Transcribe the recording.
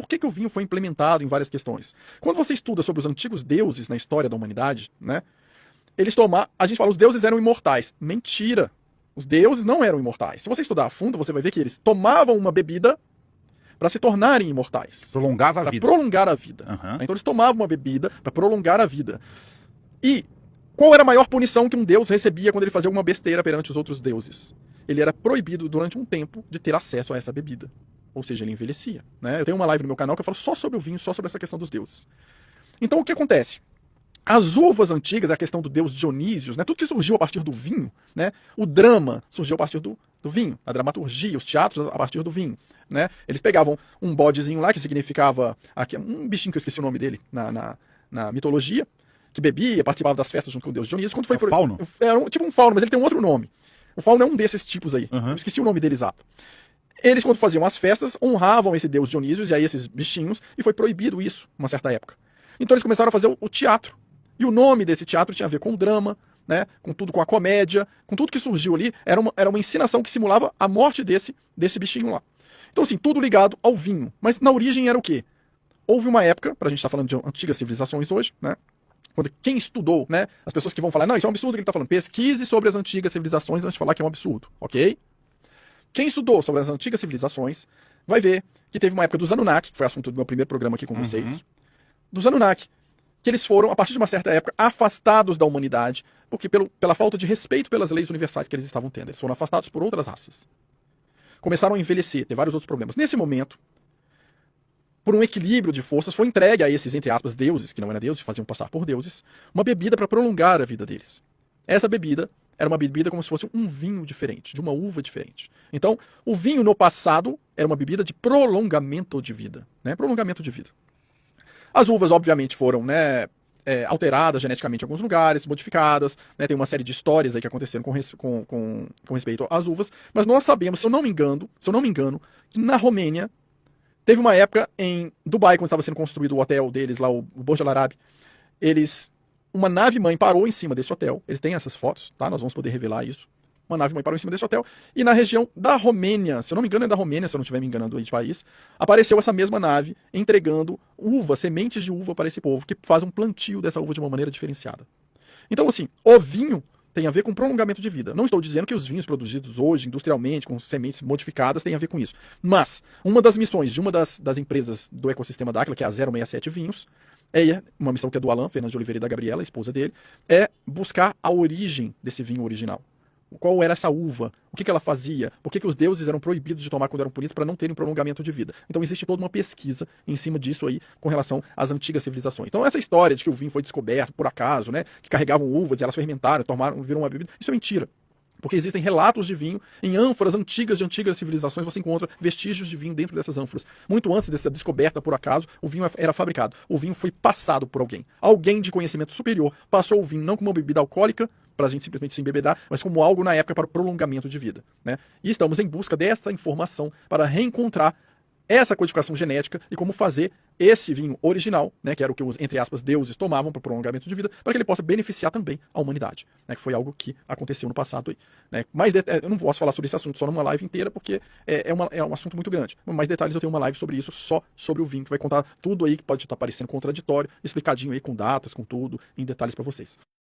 por que o vinho foi implementado em várias questões. Quando você estuda sobre os antigos deuses na história da humanidade, né, a gente fala os deuses eram imortais. Mentira! Os deuses não eram imortais. Se você estudar a fundo, você vai ver que eles tomavam uma bebida para se tornarem imortais. Prolongava a Para vida. prolongar a vida. Uhum. Então eles tomavam uma bebida para prolongar a vida. E qual era a maior punição que um deus recebia quando ele fazia alguma besteira perante os outros deuses? Ele era proibido durante um tempo de ter acesso a essa bebida. Ou seja, ele envelhecia. Né? Eu tenho uma live no meu canal que eu falo só sobre o vinho, só sobre essa questão dos deuses. Então o que acontece? As uvas antigas, a questão do deus Dionísios, né? Tudo que surgiu a partir do vinho, né? O drama surgiu a partir do vinho, a dramaturgia, os teatros a partir do vinho. Né? Eles pegavam um bodezinho lá, que significava um bichinho que eu esqueci o nome dele na mitologia, que bebia, participava das festas junto com o deus Dionísio. Quando foi pro fauno? Era tipo um fauno, mas ele tem um outro nome. O fauno é um desses tipos aí. Uhum. Eu esqueci o nome dele exato. Eles, quando faziam as festas, honravam esse deus Dionísio e aí esses bichinhos, e foi proibido isso, uma certa época. Então eles começaram a fazer o teatro. E o nome desse teatro tinha a ver com o drama, né, com tudo, com a comédia, com tudo que surgiu ali. Era uma encenação que simulava a morte desse bichinho lá. Então, assim, tudo ligado ao vinho. Mas na origem era o quê? Houve uma época, pra gente estar falando de antigas civilizações hoje, né? Quando quem estudou, né? As pessoas que vão falar, não, isso é um absurdo que ele está falando. Pesquise sobre as antigas civilizações antes de falar que é um absurdo, ok? Quem estudou sobre as antigas civilizações vai ver que teve uma época dos Anunnaki, que foi assunto do meu primeiro programa aqui com vocês, dos Anunnaki, que eles foram, a partir de uma certa época, afastados da humanidade, porque pela falta de respeito pelas leis universais que eles estavam tendo. Eles foram afastados por outras raças. Começaram a envelhecer, ter vários outros problemas. Nesse momento, por um equilíbrio de forças, foi entregue a esses, entre aspas, deuses, que não eram deuses, faziam passar por deuses, uma bebida para prolongar a vida deles. Essa bebida era uma bebida como se fosse um vinho diferente, de uma uva diferente. Então, o vinho no passado era uma bebida de prolongamento de vida, né? Prolongamento de vida. As uvas, obviamente, foram, né, alteradas geneticamente em alguns lugares, modificadas, né? Tem uma série de histórias aí que aconteceram com respeito às uvas, mas nós sabemos, se eu não me engano, que na Romênia teve uma época em Dubai, quando estava sendo construído o hotel deles lá, o Burj Al Arab, uma nave-mãe parou em cima desse hotel, eles têm essas fotos, tá? Nós vamos poder revelar isso. Uma nave-mãe parou em cima desse hotel, e na região da Romênia, se eu não me engano é da Romênia, se eu não estiver me enganando aí de país, apareceu essa mesma nave entregando sementes de uva para esse povo, que faz um plantio dessa uva de uma maneira diferenciada. Então, assim, o vinho tem a ver com prolongamento de vida. Não estou dizendo que os vinhos produzidos hoje, industrialmente, com sementes modificadas, têm a ver com isso. Mas, uma das missões de uma das empresas do ecossistema Dáquila, que é a 067 Vinhos, uma missão que é do Alan, Fernando de Oliveira e da Gabriela, a esposa dele, é buscar a origem desse vinho original. Qual era essa uva? O que ela fazia? Por que os deuses eram proibidos de tomar quando eram punidos para não terem prolongamento de vida? Então existe toda uma pesquisa em cima disso aí com relação às antigas civilizações. Então essa história de que o vinho foi descoberto por acaso, né, que carregavam uvas e elas fermentaram, viram uma bebida, isso é mentira. Porque existem relatos de vinho em ânforas antigas de antigas civilizações, você encontra vestígios de vinho dentro dessas ânforas. Muito antes dessa descoberta por acaso, o vinho era fabricado. O vinho foi passado por alguém. Alguém de conhecimento superior passou o vinho não como uma bebida alcoólica, para a gente simplesmente se embebedar, mas como algo na época para o prolongamento de vida. Né? E estamos em busca dessa informação para reencontrar essa codificação genética e como fazer esse vinho original, né, que era o que os, entre aspas, deuses tomavam para o prolongamento de vida, para que ele possa beneficiar também a humanidade, né, que foi algo que aconteceu no passado aí. Né. Eu não posso falar sobre esse assunto só numa live inteira, porque é um assunto muito grande. Mais detalhes eu tenho uma live sobre isso, só sobre o vinho, que vai contar tudo aí que pode estar parecendo contraditório, explicadinho aí com datas, com tudo, em detalhes para vocês.